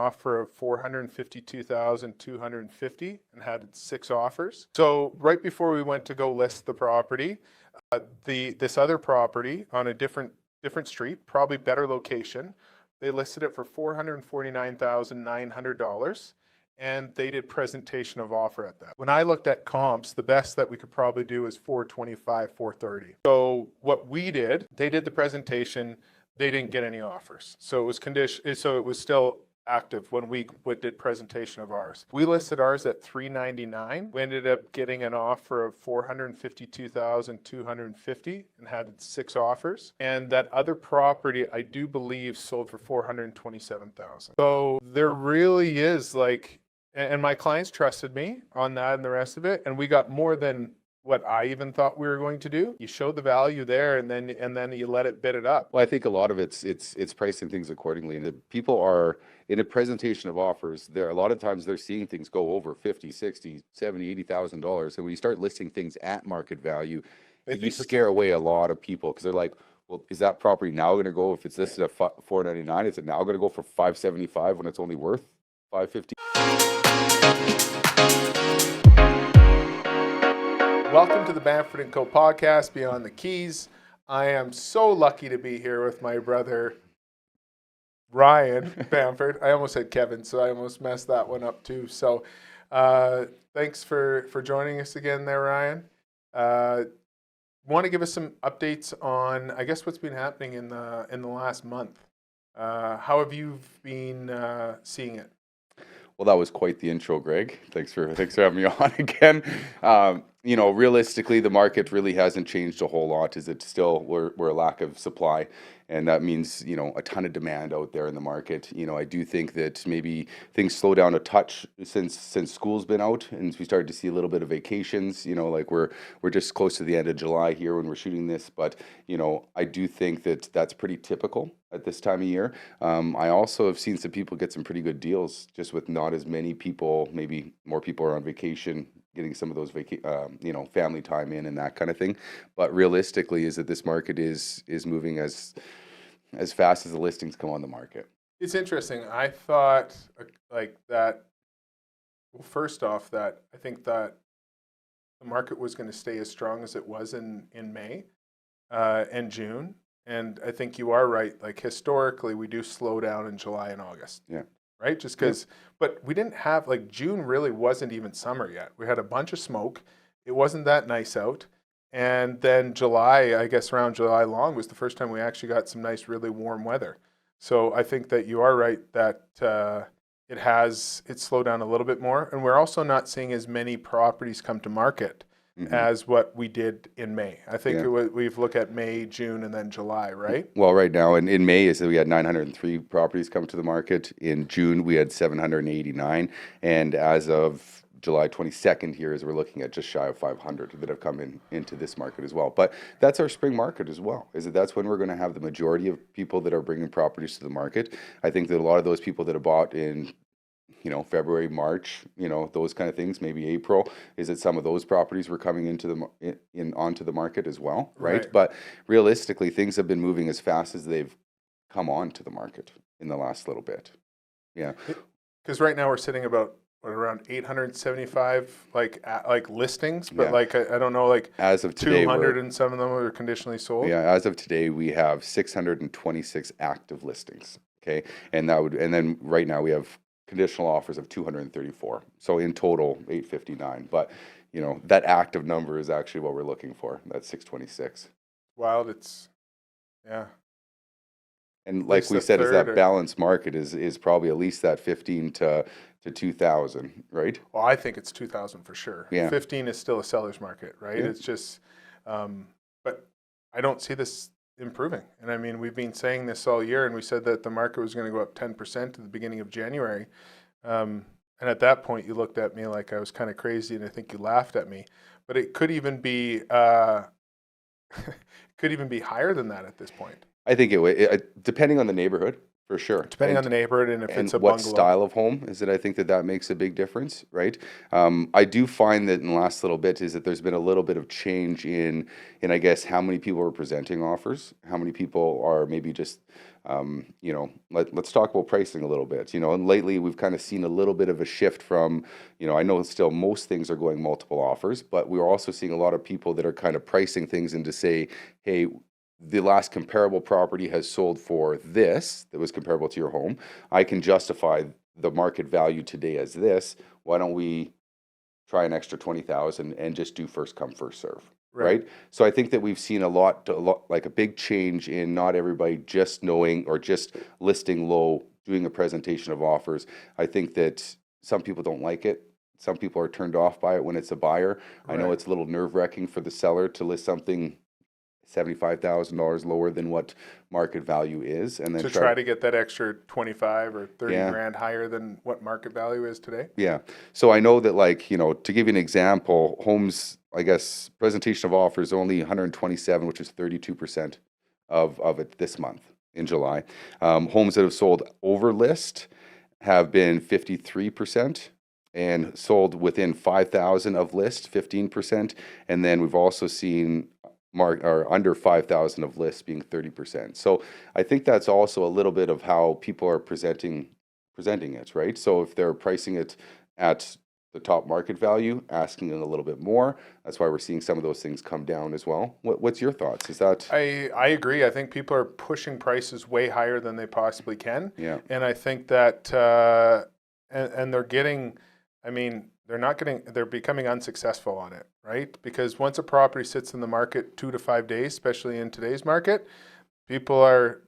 offer of $452,250 and had 6 offers. So right before we went to go list the property, this other property on a different street, probably better location, they listed it for $449,900. And they did presentation of offer at that. When I looked at comps, the best that we could probably do is 425, 430. So what we did, they did the presentation, they didn't get any offers. So it was so it was still active when we did presentation of ours. We listed ours at $399. We ended up getting an offer of $452,250 and had 6 offers. And that other property, I do believe, sold for $427,000. So there really is and my clients trusted me on that and the rest of it, and we got more than what I even thought we were going to do. You show the value there, and then you let it bid it up. Well, I think a lot of it's pricing things accordingly, and the people are in a presentation of offers. There a lot of times they're seeing things go over 50, 60, 70, $80,000, and when you start listing things at market value, you scare away a lot of people because they're like, well, is that property now going to go, if it's listed at $499, is it now going to go for $575 when it's only worth $550? Welcome to the Bamford & Co. podcast, Beyond the Keys. I am so lucky to be here with my brother, Ryan Bamford. I almost said Kevin, so I almost messed that one up too. So thanks for joining us again there, Ryan. Want to give us some updates on, I guess, what's been happening in the last month. How have you been seeing it? Well, that was quite the intro, Greg. Thanks for having me on again. Realistically, the market really hasn't changed a whole lot. Is it still we're a lack of supply, and that means a ton of demand out there in the market. I do think that maybe things slow down a touch since school's been out, and we started to see a little bit of vacations. We're just close to the end of July here when we're shooting this, but I do think that that's pretty typical at this time of year. I also have seen some people get some pretty good deals just with not as many people. Maybe more people are on vacation, getting some of those family time in and that kind of thing. But realistically, is that this market is moving as fast as the listings come on the market. It's interesting. I thought that. Well, first off, that I think that the market was going to stay as strong as it was in May and June. And I think you are right. Historically, we do slow down in July and August. Yeah. Right? Just because, but we didn't have, June really wasn't even summer yet. We had a bunch of smoke. It wasn't that nice out. And then July, I guess around July long, was the first time we actually got some nice, really warm weather. So I think that you are right that it's slowed down a little bit more. And we're also not seeing as many properties come to market as what we did in May. I think we've looked at May, June, and then July, right? Well, right now in May we had 903 properties come to the market. In June, we had 789. And as of July 22nd here, as we're looking at just shy of 500 that have come into this market as well. But that's our spring market as well, that's when we're going to have the majority of people that are bringing properties to the market. I think that a lot of those people that have bought in February, March, those kind of things, maybe April, some of those properties were coming onto the market as well, right? But realistically, things have been moving as fast as they've come onto the market in the last little bit. Yeah. Because right now we're sitting about around 875 listings, but I don't know, as of today, 200 and some of them are conditionally sold. Yeah, as of today, we have 626 active listings. Okay, and then right now we have conditional offers of 234. So in total, 859. But, that active number is actually what we're looking for. That's 626. Wild. Yeah. And like we said, is that balanced market is probably at least that 15 to 2,000, right? Well, I think it's 2,000 for sure. Yeah. 15 is still a seller's market, right? Yeah. It's just, but I don't see this improving. And I mean, we've been saying this all year, and we said that the market was going to go up 10% at the beginning of January. And at that point, you looked at me like I was kind of crazy, and I think you laughed at me. But it could even be higher than that at this point. I think it would, depending on the neighborhood, For sure. depending on the neighborhood and if And it's a what bungalow. style of home is it? I think that that makes a big difference, right? I do find that in the last little bit is that there's been a little bit of change in I guess how many people are presenting offers, how many people are maybe just let's talk about pricing a little bit. And lately we've kind of seen a little bit of a shift from, I know still most things are going multiple offers, but we're also seeing a lot of people that are kind of pricing things into say, hey, the last comparable property has sold for this that was comparable to your home. I can justify the market value today as this. Why don't we try an extra 20,000 and just do first come first serve, right? So I think that we've seen a lot like a big change in not everybody just knowing or just listing low, doing a presentation of offers. I think that some people don't like it. Some people are turned off by it when it's a buyer. I know it's a little nerve-wracking for the seller to list something $75,000 lower than what market value is, and then to try to get that extra 25 or 30 Yeah. grand higher than what market value is today. Yeah. So I know that, like, to give you an example, homes, I guess, presentation of offers only 127, which is 32% of it this month in July. Homes that have sold over list have been 53%. And sold within 5,000 of list, 15%. And then we've also seen or under 5,000 of lists being 30%. So I think that's also a little bit of how people are presenting it, right? So if they're pricing it at the top market value, asking it a little bit more, that's why we're seeing some of those things come down as well. What's your thoughts? Is that? I agree. I think people are pushing prices way higher than they possibly can. Yeah. And I think that, and they're getting, I mean, they're becoming unsuccessful on it, right? Because once a property sits in the market 2 to 5 days, especially in today's market, people are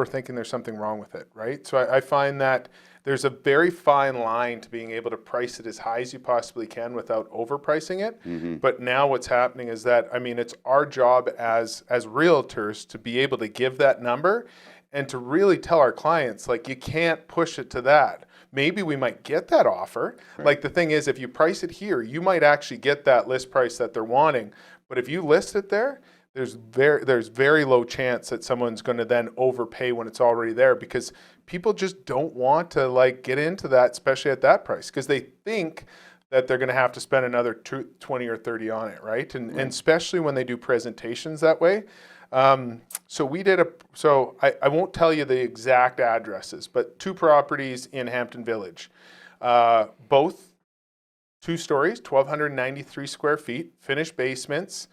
thinking there's something wrong with it, right? So I find that there's a very fine line to being able to price it as high as you possibly can without overpricing it. Mm-hmm. But now what's happening is that, I mean, it's our job as realtors to be able to give that number and to really tell our clients, like, you can't push it to that. Maybe we might get that offer. Right. Like, the thing is, if you price it here, you might actually get that list price that they're wanting. But if you list it there, there's very low chance that someone's going to then overpay when it's already there, because people just don't want to, like, get into that, especially at that price, because they think that they're going to have to spend another 20 or 30 on it, right? And especially when they do presentations that way. So we did I won't tell you the exact addresses, but 2 properties in Hampton Village, both 2 stories, 1,293 square feet, finished basements,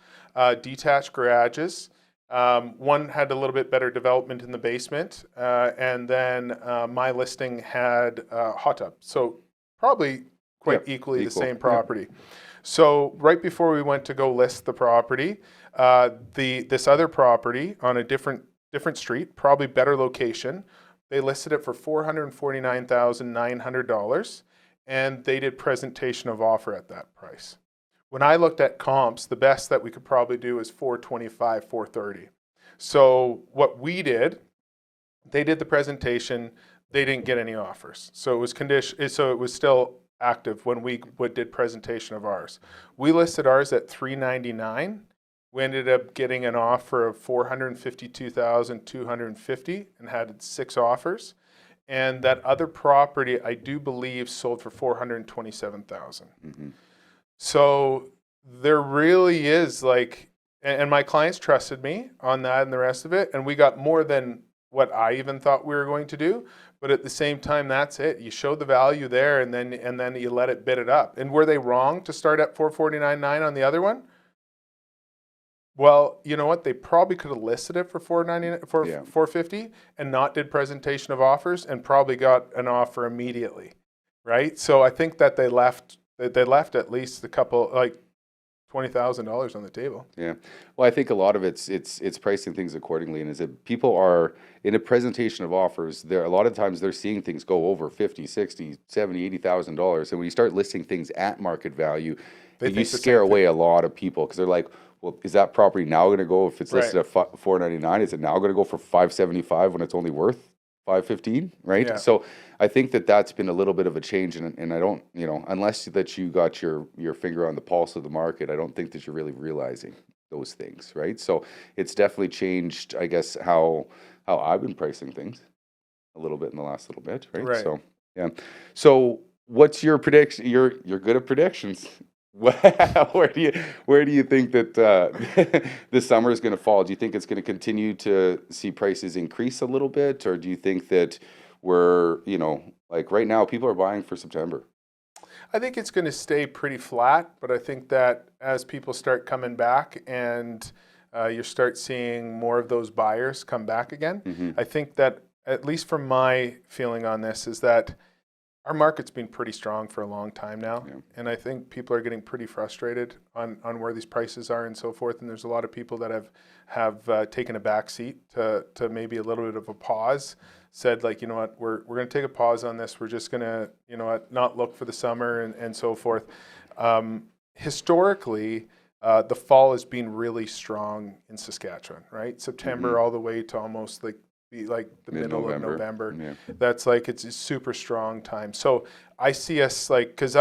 detached garages. One had a little bit better development in the basement, and then my listing had a hot tub. So probably quite equally the same property. So right before we went to go list the property, this other property on a different street, probably better location, they listed it for $449,900, and they did presentation of offer at that price. When I looked at comps, the best that we could probably do is 425, 430. So what we did, they did the presentation, they didn't get any offers. So it was so it was still active when we did presentation of ours. We listed ours at $399. We ended up getting an offer of $452,250 and had 6 offers. And that other property, I do believe, sold for $427,000. Mm-hmm. So there really is, like, and my clients trusted me on that and the rest of it, and we got more than what I even thought we were going to do. But at the same time, that's it. You show the value there, and then you let it bid it up. And were they wrong to start at $449,900 on the other one? Well, you know what? They probably could have listed it for $450 and not did presentation of offers, and probably got an offer immediately, right? So I think that they left at least a couple, like, $20,000 on the table. Yeah. Well, I think a lot of it's pricing things accordingly, and is that people are in a presentation of offers, there a lot of times they're seeing things go over 50, 60, 70, $80,000. And when you start listing things at market value, you scare away a lot of people, because they're like, well, is that property now going to go, if it's listed at $499, is it now going to go for $575 when it's only worth $515, right? Yeah. So I think that that's been a little bit of a change, and I don't, unless that you got your finger on the pulse of the market, I don't think that you're really realizing those things, right? So it's definitely changed, I guess, how I've been pricing things. a little bit in the last little bit, right? Right. So yeah. So what's your prediction? You're good at predictions. Where do you think that the summer is going to fall? Do you think it's going to continue to see prices increase a little bit, or do you think that we're, like right now, people are buying for September? I think it's going to stay pretty flat, but I think that as people start coming back and you start seeing more of those buyers come back again, Mm-hmm. I think that, at least from my feeling on this, is that our market's been pretty strong for a long time now. Yeah. And I think people are getting pretty frustrated on where these prices are and so forth. And there's a lot of people that have taken a back seat to maybe a little bit of a pause, said like, you know what, we're going to take a pause on this. We're just going to, you know what, not look for the summer and so forth. Historically, the fall has been really strong in Saskatchewan, right? September all the way to almost like the middle of November. Yeah. That's like, it's a super strong time. So I see us like, because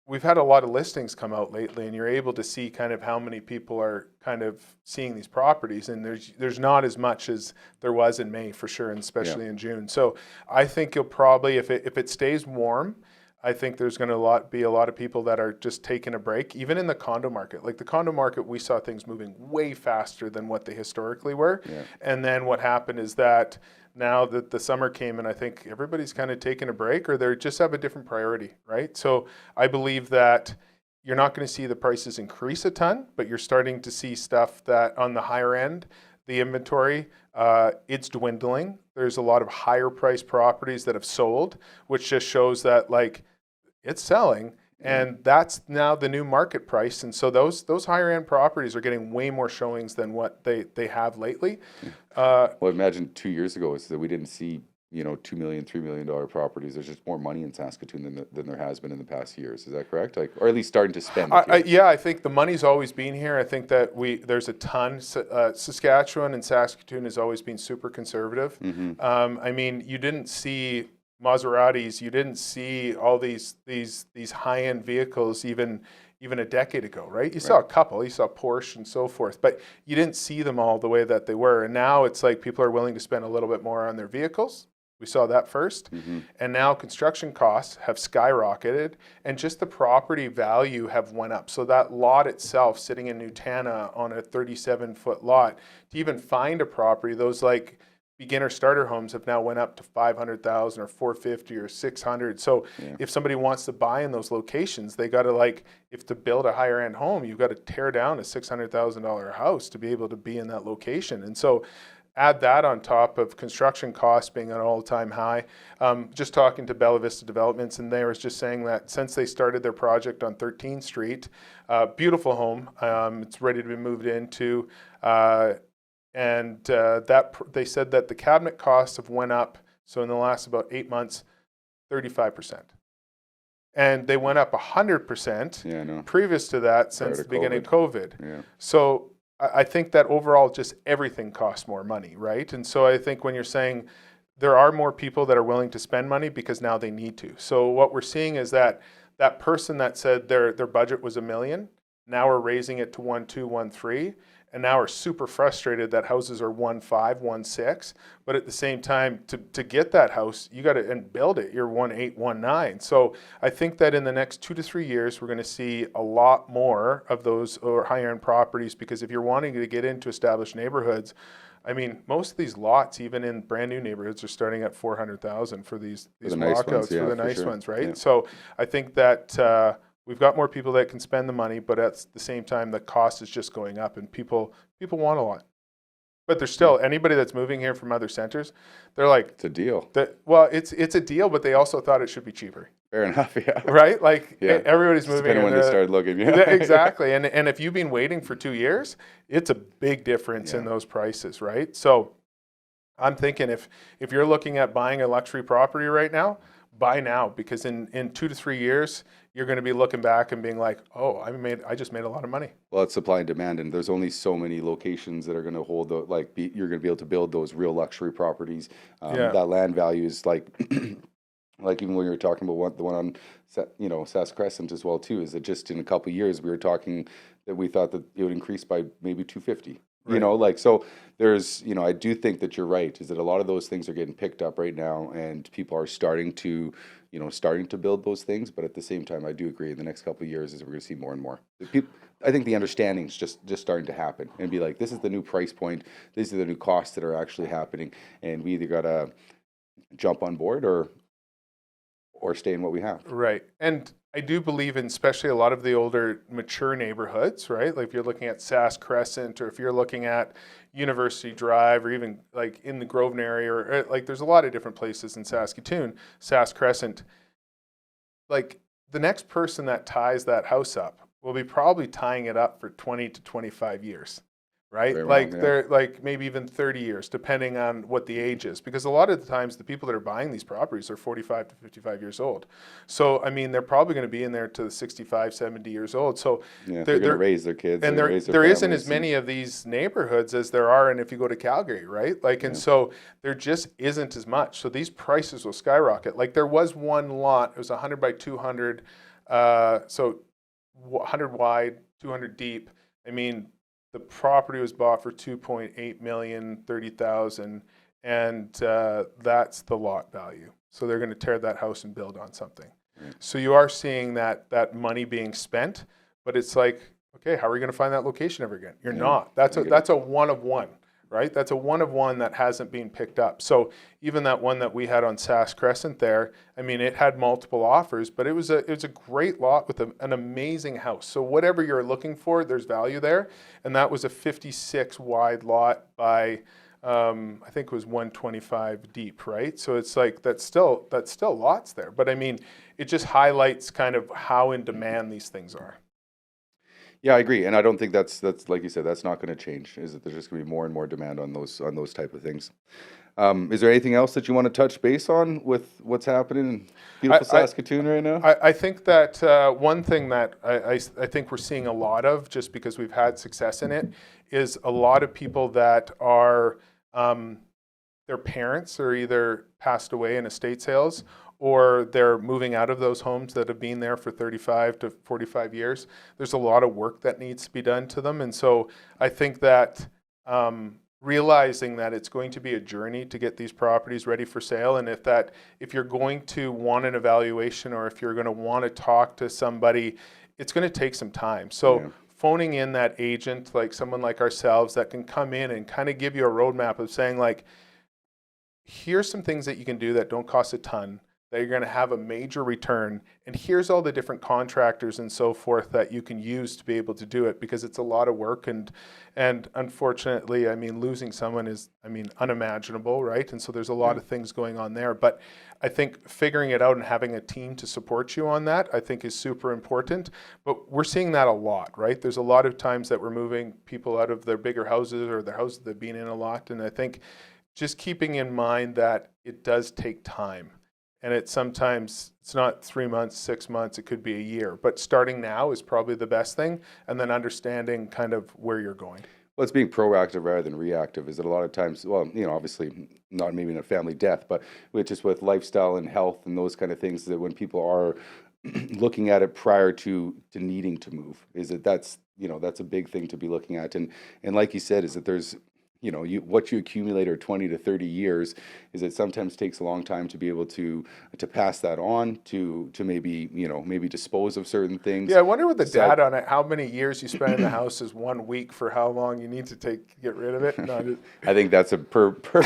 we've had a lot of listings come out lately, and you're able to see kind of how many people are kind of seeing these properties, and there's not as much as there was in May for sure, and especially in June. So I think you'll probably, if it stays warm, I think there's going to be a lot of people that are just taking a break, even in the condo market. Like the condo market, we saw things moving way faster than what they historically were. Yeah. And then what happened is that now that the summer came in, I think everybody's kind of taking a break, or they just have a different priority, right? So I believe that you're not going to see the prices increase a ton, but you're starting to see stuff that on the higher end, the inventory, it's dwindling. There's a lot of higher priced properties that have sold, which just shows that like it's selling, and that's now the new market price. And so those higher end properties are getting way more showings than what they have lately. Well, imagine 2 years ago is that we didn't see, $2 million, $3 million properties. There's just more money in Saskatoon than there has been in the past years. Is that correct? Like, or at least starting to spend. Yeah, I think the money's always been here. I think that there's a ton. Saskatchewan and Saskatoon has always been super conservative. I mean, you didn't see Maseratis, you didn't see all these high-end vehicles even a decade ago, right? You saw a couple, you saw Porsche and so forth, but you didn't see them all the way that they were. And now it's like people are willing to spend a little bit more on their vehicles. We saw that first. And now construction costs have skyrocketed, and just the property value have went up. So that lot itself, sitting in Nutana on a 37-foot lot, to even find a property, those like beginner starter homes have now went up to 500,000 or 450 or 600. So if somebody wants to buy in those locations, they got to if to build a higher end home, you've got to tear down a $600,000 house to be able to be in that location. And so add that on top of construction costs being at an all-time high. Just talking to Bella Vista Developments, and they were just saying that since they started their project on 13th Street, beautiful home, it's ready to be moved into, and they said that the cabinet costs have went up, so in the last about 8 months, 35%. And they went up 100% previous to that since the beginning of COVID. Yeah. So I think that overall just everything costs more money, right? And so I think when you're saying there are more people that are willing to spend money because now they need to. So what we're seeing is that person that said their budget was $1 million, now we're raising it to 1.2, 1.3, and now are super frustrated that houses are 1.5, 1.6. But at the same time, to get that house, you got to and build it, you're 1.8, 1.9. So I think that in the next 2 to 3 years, we're going to see a lot more of those or higher end properties, because if you're wanting to get into established neighborhoods, I mean, most of these lots, even in brand new neighborhoods, are starting at 400,000 for these walkouts for the nice ones, right? Yeah. So I think that we've got more people that can spend the money, but at the same time, the cost is just going up, and people want a lot. But there's still anybody that's moving here from other centers, they're like, it's a deal. Well, it's a deal, but they also thought it should be cheaper. Fair enough, yeah. Right? Like everybody's moving. Depending when they started looking, exactly. And if you've been waiting for 2 years, it's a big difference in those prices, right? So I'm thinking if you're looking at buying a luxury property right now, buy now, because in 2 to 3 years, you're going to be looking back and being like, oh, I just made a lot of money. Well, it's supply and demand, and there's only so many locations that are going to hold you're going to be able to build those real luxury properties. That land value is like even when you were talking about the one on Sask Crescent as well too, is that just in a couple of years we were talking that we thought that it would increase by maybe 250. You Right. know, like, so there's, you know, I do think that you're right, is that a lot of those things are getting picked up right now, and people are starting to, you know, starting to build those things. But at the same time, I do agree in the next couple of years is we're going to see more and more. The people, I think the understanding's just starting to happen and be like, this is the new price point, these are the new costs that are actually happening, and we either gotta jump on board or stay in what we have. Right. And I do believe in especially a lot of the older mature neighborhoods, right? Like if you're looking at Sask Crescent or if you're looking at University Drive or even like in the Grosvenor area or like there's a lot of different places in Saskatoon, Sask Crescent, like the next person that ties that house up will be probably tying it up for 20 to 25 years, right? Very well, Like yeah. they're like maybe even 30 years, depending on what the age is. Because a lot of the times the people that are buying these properties are 45 to 55 years old. So, I mean, they're probably going to be in there to the 65, 70 years old. So Yeah, they're, they're gonna they're raise their kids, they're and gonna there raise their there isn't as families, and many of these neighborhoods as there are, and if you go to Calgary, right? Like, and yeah, so there just isn't as much. So these prices will skyrocket. Like there was one lot, it was 100 by 200, so 100 wide, 200 deep. I mean, the property was bought for 2.8 million, 30,000, and that's the lot value. So they're going to tear that house and build on something. right. So you are seeing that money being spent, but it's like, okay, how are we going to find that location ever again? You're Yeah, not. That's I a get it. that's a one of one, right? That's a one of one that hasn't been picked up. So even that one that we had on Sask Crescent there, I mean, it had multiple offers, but it was a great lot with an amazing house. So whatever you're looking for, there's value there, and that was a 56 wide lot by. I think it was 125 deep, right? So it's like that's still lots there, but I mean, it just highlights kind of how in demand these things are. Yeah, I agree, and I don't think that's like you said, that's not going to change. Is that there's just going to be more and more demand on those type of things. Is there anything else that you want to touch base on with what's happening in beautiful I, Saskatoon right now? I think that one thing that I think we're seeing a lot of, just because we've had success in it, is a lot of people that are their parents are either passed away in estate sales or they're moving out of those homes that have been there for 35 to 45 years. There's a lot of work that needs to be done to them. And so I think that realizing that it's going to be a journey to get these properties ready for sale, and if you're going to want an evaluation or if you're going to want to talk to somebody, it's going to take some time. So Yeah. phoning in that agent, like someone like ourselves that can come in and kind of give you a roadmap of saying like, here's some things that you can do that don't cost a ton, that you're going to have a major return, and here's all the different contractors and so forth that you can use to be able to do it, because it's a lot of work, and unfortunately, I mean, losing someone is, I mean, unimaginable, right? And so there's a lot Yeah. of things going on there, but I think figuring it out and having a team to support you on that, I think is super important. But we're seeing that a lot, right? There's a lot of times that we're moving people out of their bigger houses or their houses they've been in a lot, and I think just keeping in mind that it does take time. And it's not 3 months, 6 months, it could be a year. But starting now is probably the best thing, and then understanding kind of where you're going. Well, it's being proactive rather than reactive. Is that a lot of times, well, you know, obviously not maybe in a family death, but just with lifestyle and health and those kind of things, that when people are looking at it prior to needing to move, is that that's, you know, that's a big thing to be looking at. And like you said, is that there's, you know, what you accumulate over 20 to 30 years, is it sometimes takes a long time to be able to pass that on to maybe, you know, maybe dispose of certain things. Yeah, I wonder what the So data on it, how many years you spend in the house is 1 week for how long you need to get rid of it. No, I think that's a per per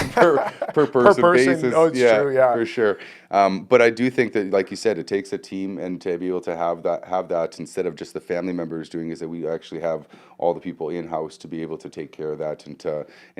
person person, basis. oh, it's Yeah, true, yeah. for sure. But I do think that, like you said, it takes a team, and to be able to have that instead of just the family members doing, is that we actually have all the people in house to be able to take care of that and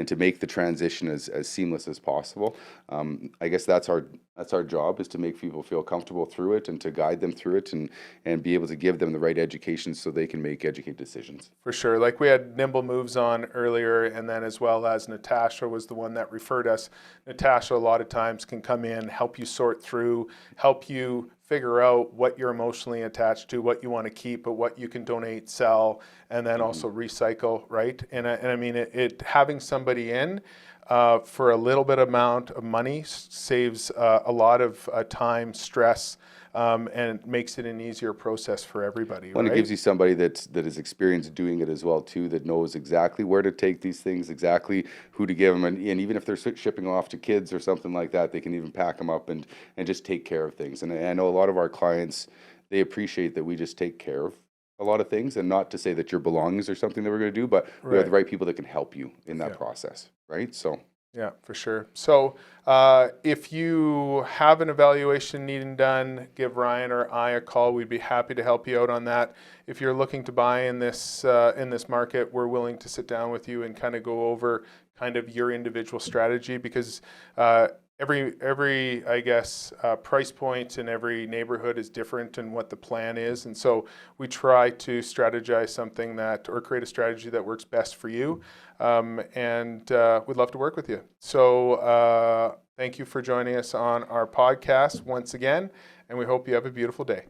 to make the transition as seamless as possible. I guess that's our job, is to make people feel comfortable through it and to guide them through it, and be able to give them the right education so they can make educated decisions. For sure. Like we had Nimble Moves on earlier, and then as well as Natasha was the one that referred us. Natasha a lot of times can come in, help you sort through, help you figure out what you're emotionally attached to, what you want to keep, but what you can donate, sell, and then also recycle, right? And I mean, it having somebody in, for a little bit amount of money saves a lot of time, stress, and makes it an easier process for everybody. Well, and right? it gives you somebody that is experienced doing it as well too, that knows exactly where to take these things, exactly who to give them, and even if they're shipping off to kids or something like that, they can even pack them up and just take care of things. And I know a lot of our clients, they appreciate that we just take care of a lot of things, and not to say that your belongings are something that we're going to do, but we are the right people that can help you in that process, right? So. Yeah, for sure. So if you have an evaluation needing done, give Ryan or I a call. We'd be happy to help you out on that. If you're looking to buy in this market, we're willing to sit down with you and kind of go over kind of your individual strategy, because every I guess price point in every neighborhood is different in what the plan is, and so we try to strategize something that, or create a strategy that works best for you, and we'd love to work with you. So thank you for joining us on our podcast once again, and we hope you have a beautiful day.